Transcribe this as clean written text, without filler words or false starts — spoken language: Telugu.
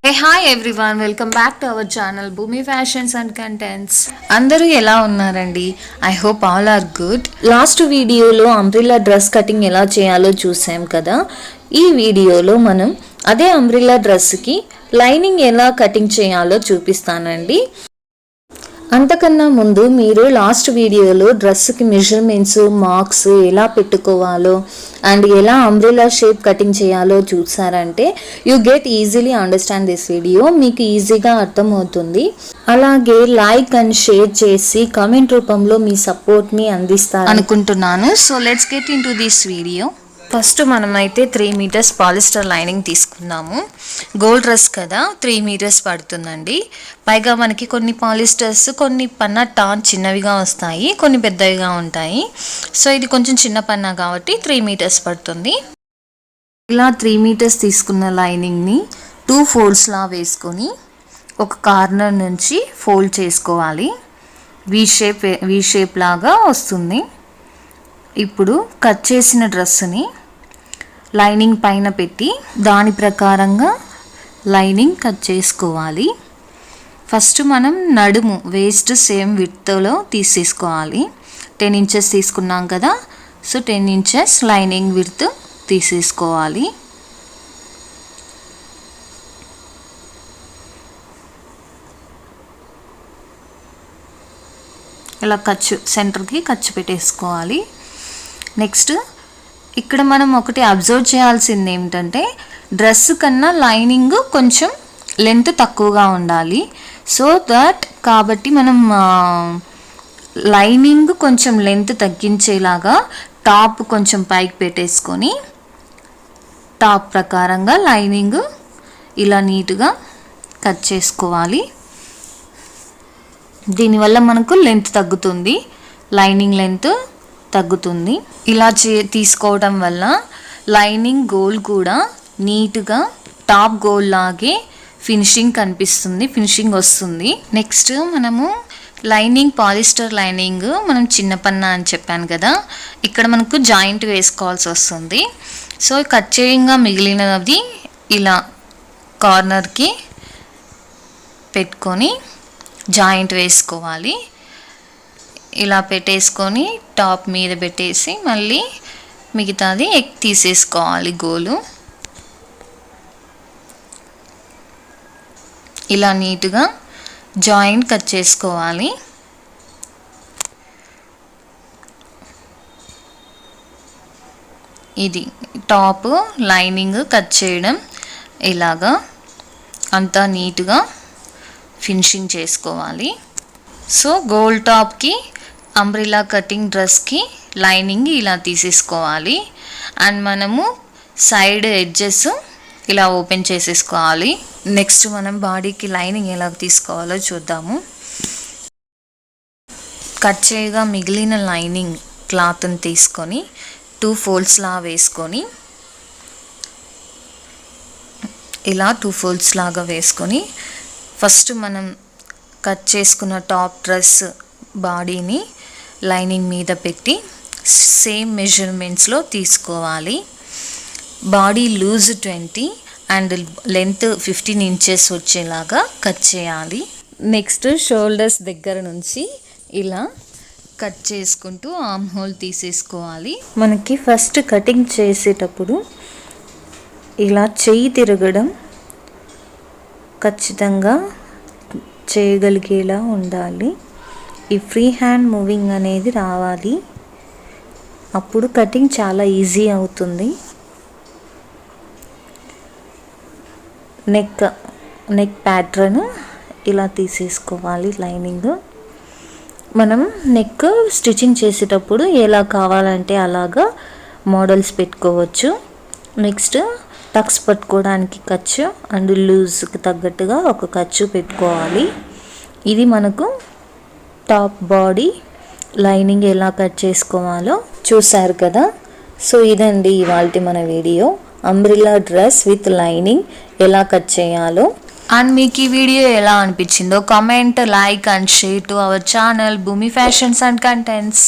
Hey, hi everyone, welcome back to our channel Bhumi Fashions and Contents. అందరూ ఎలా ఉన్నారండి? I hope all are good. Last వీడియోలో అంబ్రెల్లా డ్రెస్ కటింగ్ ఎలా చేయాలో చూసాం కదా. ఈ వీడియోలో మనం అదే అంబ్రెల్లా డ్రెస్కి లైనింగ్ ఎలా కటింగ్ చేయాలో చూపిస్తానండి. అంతకన్నా ముందు మీరు లాస్ట్ వీడియోలో డ్రెస్కి మెజర్మెంట్స్ మార్క్స్ ఎలా పెట్టుకోవాలో అండ్ ఎలా అంబ్రెల్లా షేప్ కటింగ్ చేయాలో చూసారంటే you get easily understand this video, మీకు ఈజీగా అర్థమవుతుంది. అలాగే లైక్ అండ్ షేర్ చేసి కామెంట్ రూపంలో మీ సపోర్ట్ని అందిస్తారు అనుకుంటున్నాను. So let's get in to this video. First మనమైతే 3 మీటర్స్ పాలిస్టర్ లైనింగ్ తీసుకున్నాము. గోల్డ్ డ్రెస్ కదా, 3 మీటర్స్ పడుతుందండి. పైగా మనకి కొన్ని పాలిస్టర్స్ కొన్ని పన్నా టాన్ చిన్నవిగా వస్తాయి, కొన్ని పెద్దవిగా ఉంటాయి. సో ఇది కొంచెం చిన్న పన్నా కాబట్టి 3 మీటర్స్ పడుతుంది. ఇలా 3 మీటర్స్ తీసుకున్న లైనింగ్ని 2 ఫోల్డ్స్లా వేసుకొని ఒక కార్నర్ నుంచి ఫోల్డ్ చేసుకోవాలి. వి షేప్ లాగా వస్తుంది. ఇప్పుడు కట్ చేసిన డ్రెస్సుని లైనింగ్ పైన పెట్టి దాని ప్రకారంగా లైనింగ్ కట్ చేసుకోవాలి. ఫస్ట్ మనం నడుము వేస్ట్ సేమ్ విడ్త్లో తీసేసుకోవాలి. 10 ఇంచెస్ తీసుకున్నాం కదా, సో 10 ఇంచెస్ లైనింగ్ విడ్త్ తీసేసుకోవాలి. ఇలా సెంటర్కి ఖర్చు పెట్టేసుకోవాలి. నెక్స్ట్ ఇక్కడ మనం ఒకటి అబ్జర్వ్ చేయాల్సింది ఏమిటంటే డ్రెస్ కన్నా లైనింగ్ కొంచెం లెంత్ తక్కువగా ఉండాలి. సో దట్ కాబట్టి మనం లైనింగ్ కొంచెం లెంత్ తగ్గించేలాగా టాప్ కొంచెం పైకి పెట్టేసుకొని టాప్ ప్రకారంగా లైనింగ్ ఇలా నీట్గా కట్ చేసుకోవాలి. దీనివల్ల మనకు లెంత్ తగ్గుతుంది, లైనింగ్ లెంత్ తగ్గుతుంది. ఇలా తీసుకోవడం వల్ల లైనింగ్ గోల్ కూడా నీట్గా టాప్ గోల్ లాగే ఫినిషింగ్ కనిపిస్తుంది, ఫినిషింగ్ వస్తుంది. నెక్స్ట్ మనము లైనింగ్ పాలిస్టర్ లైనింగ్ మనం చిన్న పన్నా అని చెప్పాను కదా, ఇక్కడ మనకు జాయింట్ వేసుకోవాల్సి వస్తుంది. సో కట్ చేయంగా మిగిలినది ఇలా కార్నర్కి పెట్టుకొని జాయింట్ వేసుకోవాలి. ఇలా పెట్టేసుకొని టాప్ మీద పెట్టేసి మళ్ళీ మిగతాది తీసేసుకోవాలి గోలు. ఇలా నీట్గా జాయింట్ కట్ చేసుకోవాలి. ఇది టాప్ లైనింగ్ కట్ చేయడం ఇలాగా అంతా నీట్గా ఫినిషింగ్ చేసుకోవాలి. సో గోల్డ్ టాప్కి అంబ్రెల్లా కటింగ్ డ్రెస్కి లైనింగ్ ఇలా తీసేసుకోవాలి. అండ్ మనము సైడ్ ఎడ్జెస్ ఇలా ఓపెన్ చేసేసుకోవాలి. నెక్స్ట్ మనం బాడీకి లైనింగ్ ఎలా తీసుకోవాలో చూద్దాము. కట్ చేయగా మిగిలిన లైనింగ్ క్లాత్ని తీసుకొని 2 ఫోల్డ్స్లా వేసుకొని ఇలా 2 ఫోల్డ్స్ లాగా వేసుకొని ఫస్ట్ మనం కట్ చేసుకున్న టాప్ డ్రెస్ బాడీని లైనింగ్ మీద పెట్టి సేమ్ మెజర్మెంట్స్లో తీసుకోవాలి. Body loose 20 and length 15 inches వచ్చేలాగా కట్ చేయాలి. నెక్స్ట్ షోల్డర్స్ దగ్గర నుంచి ఇలా కట్ చేసుకుంటూ ఆర్మ్ హోల్ తీసేసుకోవాలి. మనకి ఫస్ట్ కటింగ్ చేసేటప్పుడు ఇలా చెయ్యి తిరగడం ఖచ్చితంగా చేయగలిగేలా ఉండాలి. ఈ ఫ్రీ హ్యాండ్ మూవింగ్ అనేది రావాలి, అప్పుడు కటింగ్ చాలా ఈజీ అవుతుంది. నెక్ ప్యాటర్న్ ఇలా తీసేసుకోవాలి. లైనింగ్ మనం నెక్ స్టిచ్చింగ్ చేసేటప్పుడు ఎలా కావాలంటే అలాగా మోడల్స్ పెట్టుకోవచ్చు. నెక్స్ట్ టక్స్ పట్టుకోవడానికి ఖర్చు అండ్ లూజ్కి తగ్గట్టుగా ఒక ఖర్చు పెట్టుకోవాలి. ఇది మనకు టాప్ బాడీ లైనింగ్ ఎలా కట్ చేసుకోవాలో చూసారు కదా. సో ఇదండి ఇవాల్టి మన video, umbrella dress with lining ఎలా కట్ చేయాలో. అండ్ మీకు ఈ వీడియో ఎలా అనిపించిందో comment, like and share to our channel భూమి ఫ్యాషన్స్ అండ్ కంటెంట్స్.